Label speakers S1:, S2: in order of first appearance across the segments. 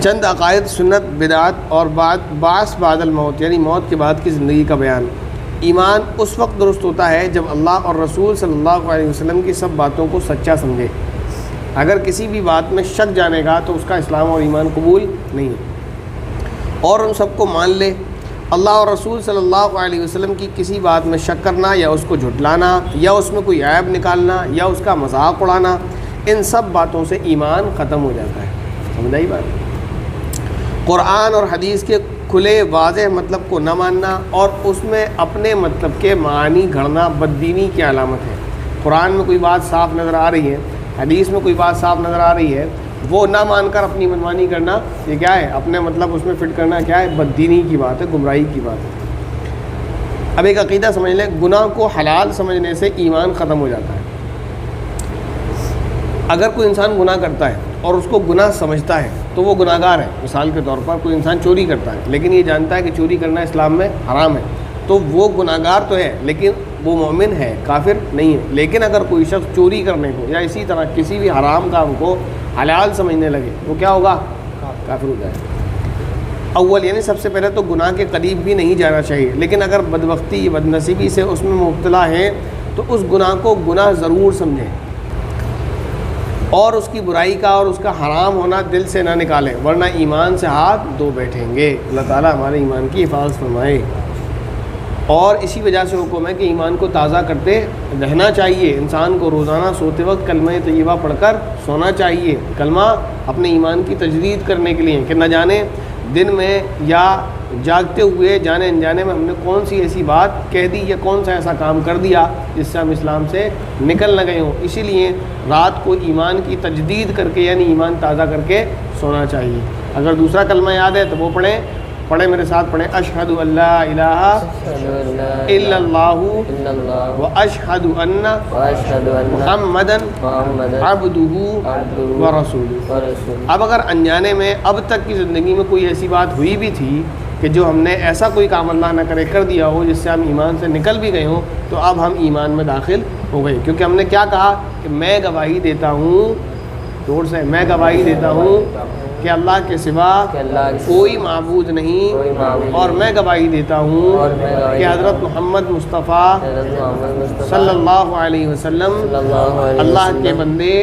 S1: چند عقائد، سنت، بدعت اور بعث بعد الموت یعنی موت کے بعد کی زندگی کا بیان۔ ایمان اس وقت درست ہوتا ہے جب اللہ اور رسول صلی اللہ علیہ وسلم کی سب باتوں کو سچا سمجھے۔ اگر کسی بھی بات میں شک جانے گا تو اس کا اسلام اور ایمان قبول نہیں ہے، اور ان سب کو مان لے۔ اللہ اور رسول صلی اللہ علیہ وسلم کی کسی بات میں شک کرنا یا اس کو جھٹلانا یا اس میں کوئی عیب نکالنا یا اس کا مذاق اڑانا، ان سب باتوں سے ایمان ختم ہو جاتا ہے۔ سمجھ آئی بات؟ قرآن اور حدیث کے کھلے واضح مطلب کو نہ ماننا اور اس میں اپنے مطلب کے معانی گھڑنا بددینی کی علامت ہے۔ قرآن میں کوئی بات صاف نظر آ رہی ہے، حدیث میں کوئی بات صاف نظر آ رہی ہے، وہ نہ مان کر اپنی منمانی کرنا، یہ کیا ہے؟ اپنے مطلب اس میں فٹ کرنا کیا ہے؟ بددینی کی بات ہے، گمراہی کی بات ہے۔ اب ایک عقیدہ سمجھ لیں، گناہ کو حلال سمجھنے سے ایمان ختم ہو جاتا ہے۔ اگر کوئی انسان گناہ کرتا ہے اور اس کو گناہ سمجھتا ہے تو وہ گناہ گار ہے۔ مثال کے طور پر کوئی انسان چوری کرتا ہے لیکن یہ جانتا ہے کہ چوری کرنا اسلام میں حرام ہے، تو وہ گناہ گار تو ہے لیکن وہ مومن ہے، کافر نہیں ہے۔ لیکن اگر کوئی شخص چوری کرنے کو یا اسی طرح کسی بھی حرام کام کو حلال سمجھنے لگے وہ کیا ہوگا؟ کافر ہو جائے۔ اول یعنی سب سے پہلے تو گناہ کے قریب بھی نہیں جانا چاہیے، لیکن اگر بدبختی بد نصیبی سے اس میں مبتلا ہے تو اس گناہ کو گناہ ضرور سمجھیں اور اس کی برائی کا اور اس کا حرام ہونا دل سے نہ نکالیں، ورنہ ایمان سے ہاتھ دھو بیٹھیں گے۔ اللہ تعالیٰ ہمارے ایمان کی حفاظت فرمائے۔ اور اسی وجہ سے حکم ہے کہ ایمان کو تازہ کرتے رہنا چاہیے۔ انسان کو روزانہ سوتے وقت کلمہ طیبہ پڑھ کر سونا چاہیے۔ کلمہ اپنے ایمان کی تجدید کرنے کے لیے کہ نہ جانے دن میں یا جاگتے ہوئے جانے انجانے میں ہم نے کون سی ایسی بات کہہ دی یا کون سا ایسا کام کر دیا جس سے ہم اسلام سے نکل نہ گئے ہوں۔ اسی لیے رات کو ایمان کی تجدید کر کے یعنی ایمان تازہ کر کے سونا چاہیے۔ اگر دوسرا کلمہ یاد ہے تو وہ پڑھیں میرے ساتھ پڑھیں، اشہد ان لا الہ الا اللہ و اشہد ان محمدا عبدہ و رسولہ۔ اب اگر انجانے میں اب تک کی زندگی میں کوئی ایسی بات ہوئی بھی تھی کہ جو ہم نے ایسا کوئی کام اللہ نہ کرے کر دیا ہو جس سے ہم ایمان سے نکل بھی گئے ہوں تو اب ہم ایمان میں داخل ہو گئے، کیونکہ ہم نے کیا کہا کہ میں گواہی دیتا ہوں، زور سے میں گواہی دیتا ہوں کہ اللہ کے سوا کوئی معبود نہیں، اور میں گواہی دیتا ہوں کہ حضرت محمد مصطفیٰ صلی اللہ علیہ وسلم اللہ کے بندے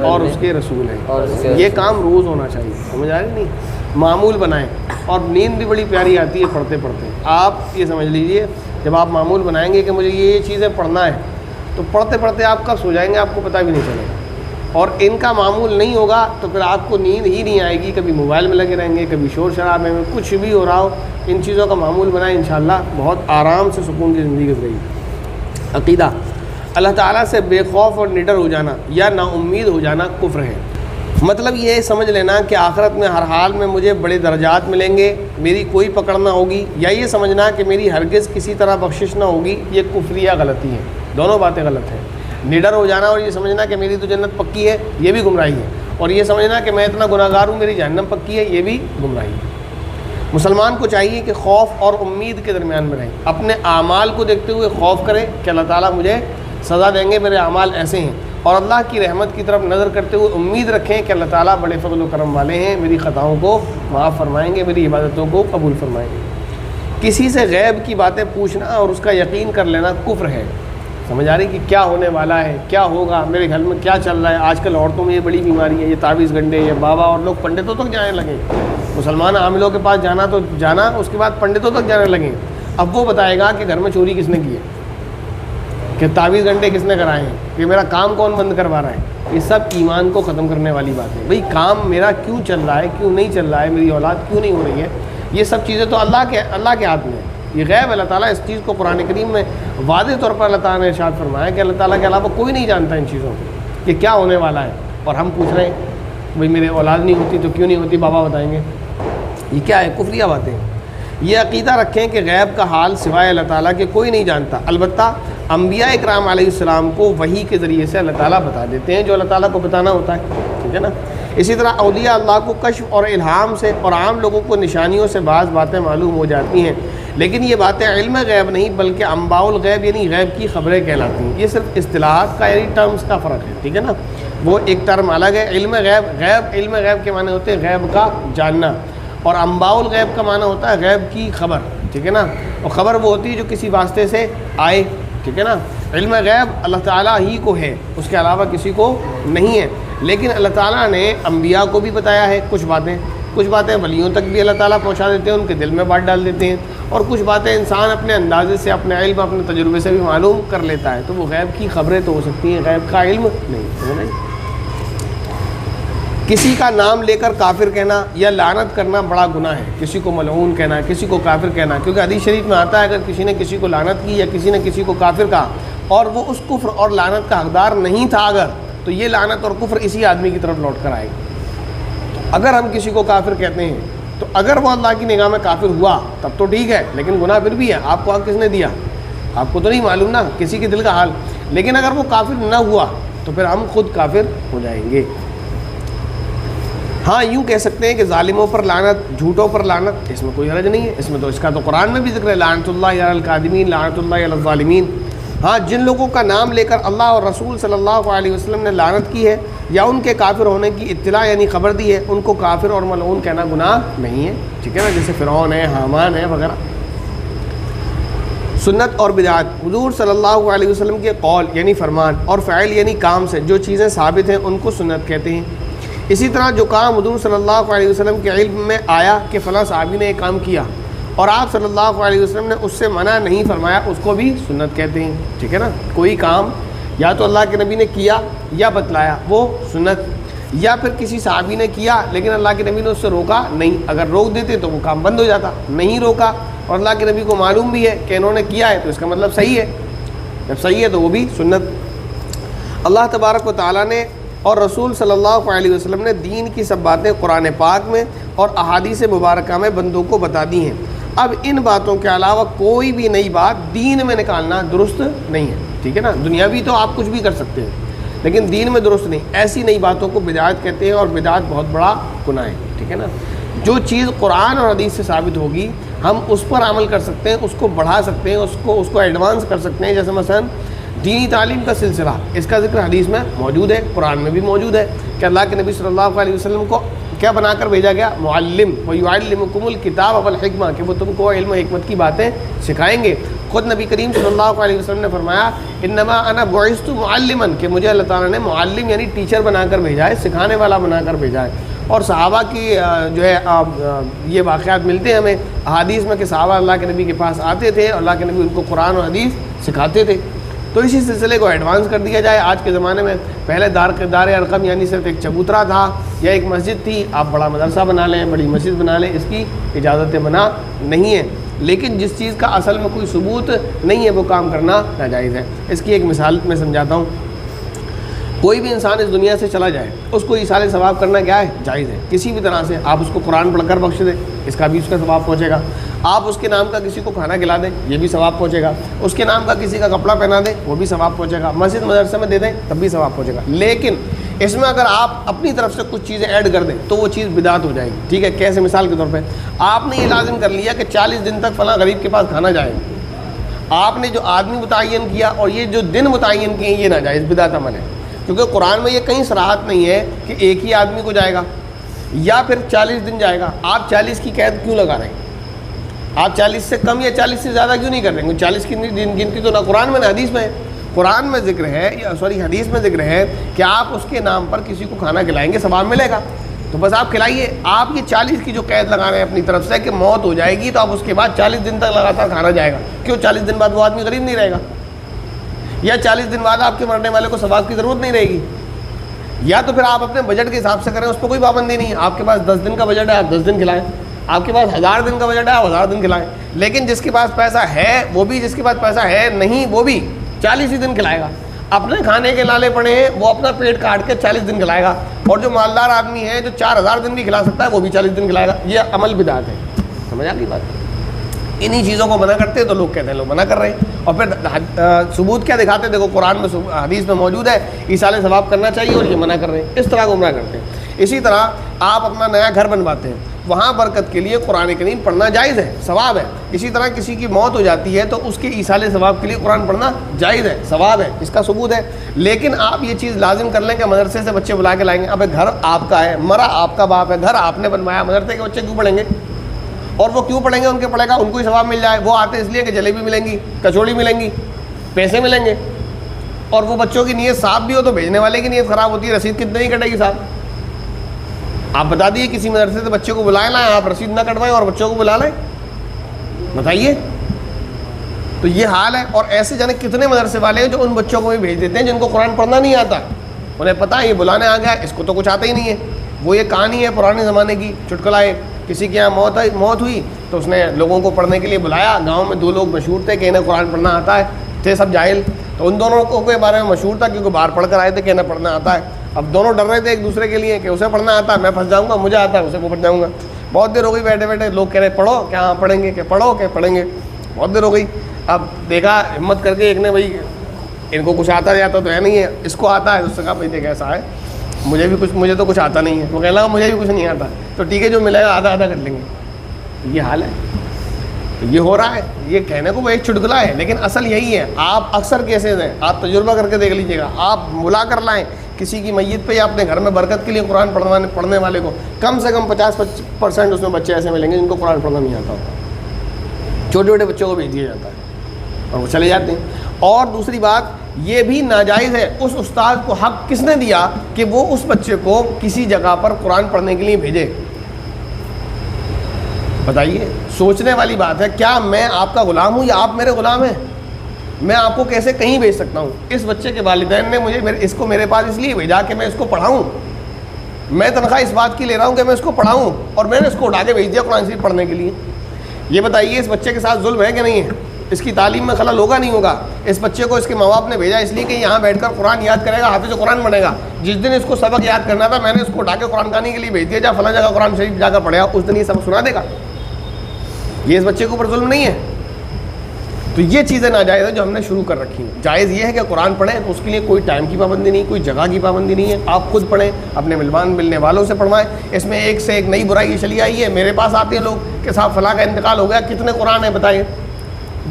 S1: اور اس کے رسول ہیں۔ یہ کام روز ہونا چاہیے، سمجھ آ رہی نہیں؟ معمول بنائیں، اور نیند بھی بڑی پیاری آتی ہے پڑھتے پڑھتے۔ آپ یہ سمجھ لیجئے جب آپ معمول بنائیں گے کہ مجھے یہ چیزیں پڑھنا ہے تو پڑھتے پڑھتے آپ کب سو جائیں گے آپ کو پتہ بھی نہیں چلے گا، اور ان کا معمول نہیں ہوگا تو پھر آپ کو نیند ہی نہیں آئے گی، کبھی موبائل میں لگے رہیں گے، کبھی شور شرابے میں، کچھ بھی ہو رہا ہو۔ ان چیزوں کا معمول بنائیں، انشاءاللہ بہت آرام سے سکون کی زندگی گزرے گی۔ عقیدہ، اللہ تعالیٰ سے بے خوف اور نڈر ہو جانا یا نا امید ہو جانا کفر ہے۔ مطلب یہ سمجھ لینا کہ آخرت میں ہر حال میں مجھے بڑے درجات ملیں گے، میری کوئی پکڑ نہ ہوگی، یا یہ سمجھنا کہ میری ہرگز کسی طرح بخشش نہ ہوگی، یہ کفریہ غلطی ہے۔ دونوں باتیں غلط ہیں۔ نڈر ہو جانا اور یہ سمجھنا کہ میری تو جنت پکی ہے، یہ بھی گمراہی ہے، اور یہ سمجھنا کہ میں اتنا گناہ گار ہوں میری جہنم پکی ہے، یہ بھی گمراہی ہے۔ مسلمان کو چاہیے کہ خوف اور امید کے درمیان میں رہیں، اپنے اعمال کو دیکھتے ہوئے خوف کرے کہ اللہ تعالیٰ مجھے سزا دیں گے، میرے اعمال ایسے ہیں، اور اللہ کی رحمت کی طرف نظر کرتے ہوئے امید رکھیں کہ اللہ تعالیٰ بڑے فضل و کرم والے ہیں، میری خطاؤں کو معاف فرمائیں گے، میری عبادتوں کو قبول فرمائیں گے۔ کسی سے غیب کی باتیں پوچھنا اور اس کا یقین کر لینا کفر ہے۔ سمجھ آ رہی کہ کیا ہونے والا ہے، کیا ہوگا، میرے گھر میں کیا چل رہا ہے۔ آج کل عورتوں میں یہ بڑی بیماری ہے، یہ تعویذ گنڈے، یہ بابا اور لوگ پنڈتوں تک جانے لگے۔ مسلمان عاملوں کے پاس جانا تو جانا، اس کے بعد پنڈتوں تک جانے لگے۔ اب وہ بتائے گا کہ گھر میں چوری کس نے کی ہے، کہ تعویذ گنڈے کس نے کرائے ہیں، کہ میرا کام کون بند کروا رہا ہے۔ یہ سب ایمان کو ختم کرنے والی بات ہے۔ بھئی کام میرا کیوں چل رہا ہے، کیوں نہیں چل رہا ہے، میری اولاد کیوں نہیں ہو رہی ہے، یہ سب چیزیں تو اللہ کے ہاتھ میں ہے، یہ غیب۔ اللہ تعالیٰ اس چیز کو قرآن کریم میں واضح طور پر اللہ تعالیٰ نے ارشاد فرمایا کہ اللہ تعالیٰ کے علاوہ کوئی نہیں جانتا ان چیزوں کو کہ کیا ہونے والا ہے، اور ہم پوچھ رہے ہیں بھئی میرے اولاد نہیں ہوتی تو کیوں نہیں ہوتی، بابا بتائیں گے۔ یہ کیا ہے؟ کفریہ باتیں۔ یہ عقیدہ رکھیں کہ غیب کا حال سوائے اللہ تعالیٰ کے کوئی نہیں جانتا، البتہ انبیاء اکرام علیہ السلام کو وحی کے ذریعے سے اللہ تعالیٰ بتا دیتے ہیں جو اللہ تعالیٰ کو بتانا ہوتا ہے، ٹھیک ہے نا۔ اسی طرح اولیاء اللہ کو کشف اور الہام سے اور عام لوگوں کو نشانیوں سے بعض باتیں معلوم ہو جاتی ہیں، لیکن یہ باتیں علم غیب نہیں بلکہ انباء الغیب یعنی غیب کی خبریں کہلاتی ہیں۔ یہ صرف اصطلاحات کا یعنی ٹرمز کا فرق ہے، ٹھیک ہے نا۔ وہ ایک ٹرم الگ ہے۔ علم غیب کے معنی ہوتے ہیں غیب کا جاننا، اور انباء الغیب کا معنی ہوتا ہے غیب کی خبر، ٹھیک ہے نا، اور خبر وہ ہوتی ہے جو کسی واسطے سے آئے، ٹھیک ہے نا۔ علم غیب اللہ تعالیٰ ہی کو ہے، اس کے علاوہ کسی کو نہیں ہے، لیکن اللہ تعالیٰ نے انبیاء کو بھی بتایا ہے کچھ باتیں ولیوں تک بھی اللہ تعالیٰ پہنچا دیتے ہیں، ان کے دل میں بات ڈال دیتے ہیں، اور کچھ باتیں انسان اپنے اندازے سے، اپنے علم، اپنے تجربے سے بھی معلوم کر لیتا ہے، تو وہ غیب کی خبریں تو ہو سکتی ہیں، غیب کا علم نہیں۔ کسی کا نام لے کر کافر کہنا یا لعنت کرنا بڑا گناہ ہے، کسی کو ملعون کہنا، کسی کو کافر کہنا، کیونکہ حدیث شریف میں آتا ہے اگر کسی نے کسی کو لعنت کی یا کسی نے کسی کو کافر کہا اور وہ اس کفر اور لعنت کا حقدار نہیں تھا اگر، تو یہ لعنت اور کفر اسی آدمی کی طرف لوٹ کر آئے گی۔ اگر ہم کسی کو کافر کہتے ہیں تو اگر وہ اللہ کی نگاہ میں کافر ہوا تب تو ٹھیک ہے، لیکن گناہ پھر بھی ہے۔ آپ کو حق کس نے دیا؟ آپ کو تو نہیں معلوم نا کسی کے دل کا حال، لیکن اگر وہ کافر نہ ہوا تو پھر ہم خود کافر ہو جائیں گے۔ ہاں یوں کہہ سکتے ہیں کہ ظالموں پر لعنت، جھوٹوں پر لعنت، اس میں کوئی حرج نہیں ہے، اس کا تو قرآن میں بھی ذکر ہے، لعنت اللہ علی الکاذبین، لعنت اللہ علی الظالمین۔ ہاں جن لوگوں کا نام لے کر اللہ اور رسول صلی اللہ علیہ وسلم نے لعنت کی ہے یا ان کے کافر ہونے کی اطلاع یعنی خبر دی ہے، ان کو کافر اور ملعون کہنا گناہ نہیں ہے، ٹھیک ہے نا، جیسے فرعون ہے، حامان ہے وغیرہ۔ سنت اور بدعت، حضور صلی اللہ علیہ وسلم کے قول یعنی فرمان اور فعل یعنی کام سے جو چیزیں ثابت ہیں ان کو سنت کہتے ہیں۔ اسی طرح جو کام حضور صلی اللہ علیہ وسلم کے علم میں آیا کہ فلاں صحابی نے ایک کام کیا اور آپ صلی اللہ علیہ وسلم نے اس سے منع نہیں فرمایا، اس کو بھی سنت کہتے ہیں، ٹھیک ہے نا۔ کوئی کام یا تو اللہ کے نبی نے کیا یا بتلایا وہ سنت، یا پھر کسی صحابی نے کیا لیکن اللہ کے نبی نے اس سے روکا نہیں، اگر روک دیتے تو وہ کام بند ہو جاتا، نہیں روکا اور اللہ کے نبی کو معلوم بھی ہے کہ انہوں نے کیا ہے تو اس کا مطلب صحیح ہے، جب صحیح ہے تو وہ بھی سنت۔ اللہ تبارک و تعالیٰ نے اور رسول صلی اللہ علیہ وسلم نے دین کی سب باتیں قرآن پاک میں اور احادیث مبارکہ میں بندوں کو بتا دی ہیں۔ اب ان باتوں کے علاوہ کوئی بھی نئی بات دین میں نکالنا درست نہیں ہے، ٹھیک ہے نا۔ دنیاوی تو آپ کچھ بھی کر سکتے ہیں لیکن دین میں درست نہیں، ایسی نئی باتوں کو بدعت کہتے ہیں، اور بدعت بہت بڑا گناہ ہے، ٹھیک ہے نا۔ جو چیز قرآن اور حدیث سے ثابت ہوگی ہم اس پر عمل کر سکتے ہیں، اس کو بڑھا سکتے ہیں، اس کو ایڈوانس کر سکتے ہیں، جیسے مثلا دینی تعلیم کا سلسلہ، اس کا ذکر حدیث میں موجود ہے، قرآن میں بھی موجود ہے کہ اللہ کے نبی صلی اللہ علیہ وسلم کو کیا بنا کر بھیجا گیا؟ معلم، وَيُعَلِّمُكُمُ الْكِتَابَ وَالْحِکمہ، کہ وہ تم کو علم و حکمت کی باتیں سکھائیں گے۔ خود نبی کریم صلی اللہ علیہ وسلم نے فرمایا انما انا بعثت معلما، کہ مجھے اللہ تعالیٰ نے معلم یعنی ٹیچر بنا کر بھیجا ہے، سکھانے والا بنا کر بھیجا ہے۔ اور صحابہ کی جو ہے یہ واقعات ملتے ہیں ہمیں احادیث میں کہ صحابہ اللہ کے نبی کے پاس آتے تھے اور اللہ کے نبی ان کو قرآن اور حدیث سکھاتے تھے۔ تو اسی سلسلے کو ایڈوانس کر دیا جائے۔ آج کے زمانے میں پہلے دار ارقم یعنی صرف ایک چبوترا تھا یا ایک مسجد تھی، آپ بڑا مدرسہ بنا لیں، بڑی مسجد بنا لیں، اس کی اجازت منع نہیں ہے، لیکن جس چیز کا اصل میں کوئی ثبوت نہیں ہے وہ کام کرنا ناجائز ہے۔ اس کی ایک مثال میں سمجھاتا ہوں۔ کوئی بھی انسان اس دنیا سے چلا جائے، اس کو ایصال ثواب کرنا کیا ہے؟ جائز ہے، کسی بھی طرح سے۔ آپ اس کو قرآن پڑھ کر بخش دیں، اس کا بھی اس کا ثواب پہنچے گا۔ آپ اس کے نام کا کسی کو کھانا کھلا دیں، یہ بھی ثواب پہنچے گا۔ اس کے نام کا کسی کا کپڑا پہنا دیں، وہ بھی ثواب پہنچے گا۔ مسجد مدرسے میں دے دیں تب بھی ثواب پہنچے گا، لیکن اس میں اگر آپ اپنی طرف سے کچھ چیزیں ایڈ کر دیں تو وہ چیز بدعت ہو جائے گی، ٹھیک ہے۔ کیسے؟ مثال کے طور پہ آپ نے یہ لازم کر لیا کہ 40 دن تک فلاں غریب کے پاس کھانا جائے گا، آپ نے جو آدمی متعین کیا اور یہ جو دن متعین کیے یہ ناجائز بدعت عمل ہے، کیونکہ قرآن میں یہ کہیں صراحت نہیں ہے کہ ایک ہی آدمی کو جائے گا یا پھر 40 دن جائے گا۔ آپ 40 کی قید کیوں لگا رہے ہیں؟ آپ 40 سے کم یا 40 سے زیادہ کیوں نہیں کر رہے ہیں؟ 40 کی گنتی تو نہ قرآن میں نہ حدیث میں ہے۔ قرآن میں ذکر ہے حدیث میں ذکر ہے کہ آپ اس کے نام پر کسی کو کھانا کھلائیں گے، ثواب ملے گا، تو بس آپ کھلائیے۔ آپ یہ 40 کی جو قید لگا رہے ہیں اپنی طرف سے کہ موت ہو جائے گی تو آپ اس کے بعد 40 دن تک لگاتار کھانا جائے گا، کیوں؟ 40 دن بعد وہ آدمی غریب نہیں رہے گا، یا 40 دن بعد آپ کے مرنے والے کو ثواب کی ضرورت نہیں رہے گی، یا تو پھر آپ اپنے بجٹ کے حساب سے کریں، اس پہ کوئی پابندی نہیں ہے۔ آپ کے پاس 10 دن کا بجٹ ہے، آپ 10 دن کھلائیں، آپ کے پاس 1000 دن کا بجٹ ہے، آپ 1000 دن کھلائیں، لیکن جس کے پاس پیسہ ہے وہ بھی، جس کے پاس پیسہ ہے نہیں وہ بھی 40 ہی دن کھلائے گا۔ اپنے کھانے کے لالے پڑے ہیں وہ اپنا پیٹ کاٹ کے 40 دن کھلائے گا، اور جو مالدار آدمی ہے جو 4000 دن بھی کھلا سکتا ہے وہ بھی 40 دن کھلائے گا۔ یہ عمل بدعت ہے، سمجھ آ گئی بات؟ انہی چیزوں کو منع کرتے تو لوگ کہتے ہیں لوگ منع کر رہے ہیں. اور پھر ثبوت کیا دکھاتے ہیں؟ دیکھو قرآن میں حدیث میں موجود ہے ایصال ثواب کرنا چاہیے اور یہ منع کر رہے ہیں. اس طرح گمراہ کرتے ہیں. اسی طرح آپ اپنا نیا گھر بنواتے ہیں, وہاں برکت کے لیے قرآن کریم پڑھنا جائز ہے, ثواب ہے. اسی طرح کسی کی موت ہو جاتی ہے تو اس کے ایصال ثواب کے لیے قرآن پڑھنا جائز ہے, ثواب ہے, اس کا ثبوت ہے. لیکن آپ یہ چیز لازم کر لیں کہ مدرسے سے بچے بلا کے لائیں گے. اب گھر آپ کا ہے, مرا آپ کا باپ ہے, گھر آپ نے بنوایا, مدرسے کے بچے کیوں پڑھیں گے؟ اور وہ کیوں پڑھیں گے؟ ان کے پڑھے گا ان کو ہی ثواب مل جائے. وہ آتے اس لیے کہ جلیبی ملیں گی, کچوڑی ملیں گی, پیسے ملیں گے. اور وہ بچوں کی نیت صاف بھی ہو تو بھیجنے والے کی نیت خراب ہوتی ہے, رسید کتنے ہی کٹے گی صاحب. آپ بتا دیے کسی مدرسے سے بچے کو بلائیں لائیں, آپ رسید نہ کٹوائیں اور بچوں کو بلا لیں, بتائیے. تو یہ حال ہے. اور ایسے جانے کتنے مدرسے والے ہیں جو ان بچوں کو بھی بھیج دیتے ہیں جن کو قرآن پڑھنا نہیں آتا. انہیں پتہ ہے یہ بلانے آ گیا, اس کو تو کچھ آتا ہی نہیں ہے. وہ یہ کہانی ہے پرانے زمانے کی, چٹکلا ہے. کسی کے یہاں موت ہوئی تو اس نے لوگوں کو پڑھنے کے لیے بلایا. گاؤں میں 2 لوگ مشہور تھے کہ انہیں قرآن پڑھنا آتا ہے, تھے سب جاہل. تو ان دونوں کو کے بارے میں مشہور تھا کیونکہ باہر پڑھ کر آئے تھے کہ انہیں پڑھنا آتا ہے. اب دونوں ڈر رہے تھے ایک دوسرے کے لیے کہ اسے پڑھنا آتا ہے, میں پھنس جاؤں گا, مجھے آتا ہے اسے پھنس جاؤں گا. بہت دیر ہو گئی بیٹھے بیٹھے, لوگ کہہ رہے پڑھو, کیا ہاں پڑھیں گے, کہ پڑھو کہ پڑھیں گے. بہت دیر ہو گئی. اب دیکھا ہمت کر کے ایک نے, بھائی ان کو کچھ آتا جاتا تو ہے نہیں ہے, اس کو آتا ہے. اس سے کہا بھائی دیکھ ایسا ہے, مجھے تو کچھ آتا نہیں ہے. وہ کہنے لگا مجھے بھی کچھ نہیں آتا. تو ٹھیک ہے جو ملے گا آدھا آدھا کر لیں گے. یہ حال ہے. یہ ہو رہا ہے. یہ کہنے کو وہ ایک چٹکلا ہے لیکن اصل یہی ہے. آپ اکثر کیسز ہیں, آپ تجربہ کر کے دیکھ لیجیے گا. آپ بلا کر لائیں کسی کی میت پہ یا اپنے گھر میں برکت کے لیے قرآن پڑھنے والے کو, کم سے کم 50% اس میں بچے ایسے ملیں گے جن کو قرآن پڑھنا نہیں آتا ہوتا. چھوٹے چھوٹے بچوں کو بھیج دیا جاتا ہے اور وہ چلے جاتے ہیں. اور دوسری بات یہ بھی ناجائز ہے. اس استاد کو حق کس نے دیا کہ وہ اس بچے کو کسی جگہ پر قرآن پڑھنے کے لیے بھیجے؟ بتائیے, سوچنے والی بات ہے. کیا میں آپ کا غلام ہوں یا آپ میرے غلام ہیں؟ میں آپ کو کیسے کہیں بھیج سکتا ہوں؟ اس بچے کے والدین نے مجھے اس کو میرے پاس اس لیے بھیجا کہ میں اس کو پڑھاؤں. میں تنخواہ اس بات کی لے رہا ہوں کہ میں اس کو پڑھاؤں, اور میں نے اس کو اٹھا کے بھیج دیا قرآن شریف پڑھنے کے لیے. یہ بتائیے اس بچے کے ساتھ ظلم ہے کہ نہیں ہے؟ اس کی تعلیم میں خلل ہوگا نہیں ہوگا؟ اس بچے کو اس کے ماں باپ نے بھیجا اس لیے کہ یہاں بیٹھ کر قرآن یاد کرے گا, حافظ قرآن بنے گا. جس دن اس کو سبق یاد کرنا تھا میں نے اس کو اٹھا کے قرآن خوانی کے لیے بھیج دیا, جا فلاں جگہ قرآن شریف جا کر پڑھے, اس دن یہ سبق سنا دے گا. یہ اس بچے کے اوپر ظلم نہیں ہے؟ تو یہ چیزیں ناجائز ہیں جو ہم نے شروع کر رکھی ہیں. جائز یہ ہے کہ قرآن پڑھیں تو اس کے لیے کوئی ٹائم کی پابندی نہیں, کوئی جگہ کی پابندی نہیں ہے. آپ خود پڑھیں, اپنے ملنے والوں سے پڑھوائیں. اس میں ایک سے ایک نئی برائی یہ چلی آئی ہے. میرے پاس آتے ہیں لوگ کہ صاحب فلاں کا انتقال ہو گیا, کتنے قرآن ہیں بتائیں؟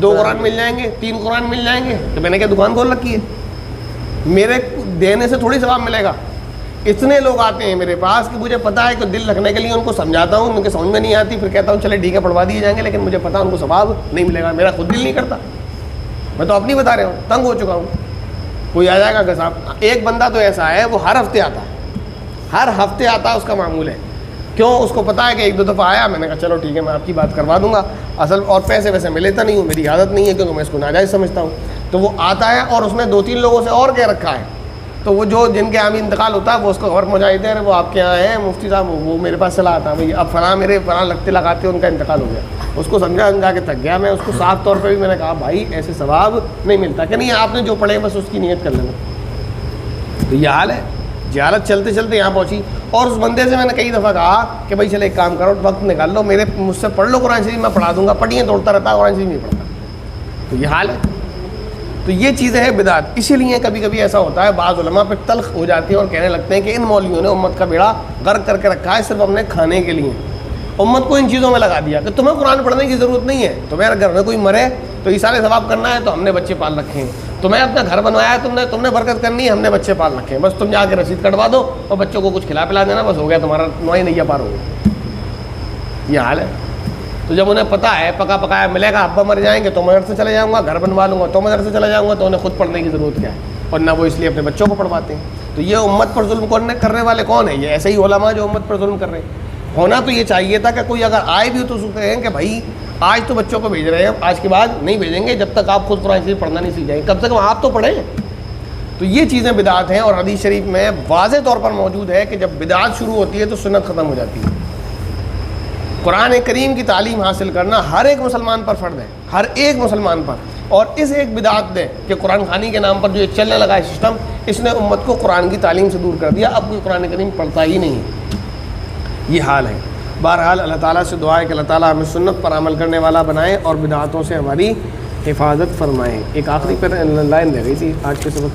S1: 2 قرآن مل جائیں گے, 3 قرآن مل جائیں گے. تو میں نے کیا دکان کھول رکھی ہے؟ میرے دینے سے تھوڑی ثواب ملے گا. اتنے لوگ آتے ہیں میرے پاس کہ مجھے پتا ہے کہ دل رکھنے کے لیے ان کو سمجھاتا ہوں, ان کے سمجھ میں نہیں آتی, پھر کہتا ہوں چلے ٹھیک ہے پڑھوا دیے جائیں گے, لیکن مجھے پتا ان کو ثواب نہیں ملے گا. میرا خود دل نہیں کرتا, میں تو اپنی بتا رہا ہوں, تنگ ہو چکا ہوں. کوئی آ جائے گا کہ صاحب, ایک بندہ تو ایسا ہے وہ ہر ہفتے آتا ہے, ہر ہفتے آتا ہے, اس کا معمول ہے. کیوں؟ اس کو پتا ہے کہ 1-2 دفعہ آیا, میں نے کہا چلو ٹھیک ہے میں آپ کی بات کروا دوں گا. اصل اور پیسے ویسے میں لیتا نہیں ہوں, میری عادت نہیں ہے کیونکہ میں اس کو ناجائز سمجھتا ہوں. تو وہ آتا ہے اور اس نے 2-3 لوگوں سے اور کہہ رکھا ہے. تو وہ جو جن کے یہاں بھی انتقال ہوتا ہے وہ اس کو خبر پہنچا دیتے ہیں, وہ آپ کے یہاں ہیں مفتی صاحب, وہ میرے پاس چلا آتا ہے, بھائی اب فلاں میرے فلاں لگتے لگاتے ان کا انتقال ہو گیا. اس کو سمجھا کے تھک گیا میں. اس کو صاف طور پہ بھی میں نے کہا بھائی ایسے ثواب نہیں ملتا, کہ نہیں آپ نے جو پڑھے بس اس کی نیت کر لینا. تو یہ حال ہے. جہالت چلتے چلتے یہاں پہنچی. اور اس بندے سے میں نے کئی دفعہ کہا کہ بھائی چلے ایک کام کرو, وقت نکال لو, مجھ سے پڑھ لو قرآن شریف, میں پڑھا دوں گا. پڑھیے توڑتا رہتا, قرآن شریف نہیں پڑھتا. تو یہ حال ہے. تو یہ چیزیں ہیں بدعت. اسی لیے کبھی کبھی ایسا ہوتا ہے بعض علماء پہ تلخ ہو جاتی ہیں اور کہنے لگتے ہیں کہ ان مولویوں نے امت کا بیڑا غرق کر کے رکھا ہے صرف اپنے کھانے کے لیے. امت کو ان چیزوں میں لگا دیا کہ تمہیں قرآن پڑھنے کی ضرورت نہیں ہے. تمہیں گھر میں کوئی مرے تو ایصال ثواب کرنا ہے تو ہم نے بچے پال رکھے ہیں. تمہیں اپنا گھر بنوایا ہے, تم نے برکت کرنی ہے, ہم نے بچے پال رکھے ہیں. بس تم جا کے رسید کٹوا دو اور بچوں کو کچھ کھلا پلا دینا, بس ہو گیا تمہارا نوئی نیا پار ہو گیا. یہ حال ہے. تو جب انہیں پتہ ہے پکا پکایا ملے گا, ابا مر جائیں گے تو مدرسے چلے جاؤں گا, گھر بنوا لوں گا تو مدرسے چلے جاؤں گا, تو انہیں خود پڑھنے کی ضرورت کیا ہے؟ اور نہ وہ اس لیے اپنے بچوں کو پڑھواتے ہیں. تو یہ امت پر ظلم کرنے والے کون ہیں؟ یہ ایسے ہی علماء جو امت پر ظلم کر رہے ہیں. ہونا تو یہ چاہیے تھا کہ کوئی اگر آئے بھی تو کہیں کہ بھائی آج تو بچوں کو بھیج رہے ہیں, آج کے بعد نہیں بھیجیں گے جب تک آپ خود قرآن شریف پڑھنا نہیں سیکھ جائیں گے, کم سے کم آپ تو پڑھیں. تو یہ چیزیں بدعت ہیں. اور حدیث شریف میں واضح طور پر موجود ہے کہ جب بدعت شروع ہوتی ہے تو سنت ختم ہو جاتی ہے. قرآن کریم کی تعلیم حاصل کرنا ہر ایک مسلمان پر فرض ہے, ہر ایک مسلمان پر. اور اس ایک بدعت نے کہ قرآن خوانی کے نام پر جو چلنے لگا ہے سسٹم, اس نے امت کو قرآن کی تعلیم سے دور کر دیا. اب کوئی قرآن کریم پڑھتا ہی نہیں ہے. یہ حال ہے. بہرحال اللہ تعالیٰ سے دعا ہے کہ اللہ تعالیٰ ہمیں سنت پر عمل کرنے والا بنائے اور بدعاتوں سے ہماری حفاظت فرمائیں۔ ایک آخری پر لائن دے گئی تھی آج کے سبق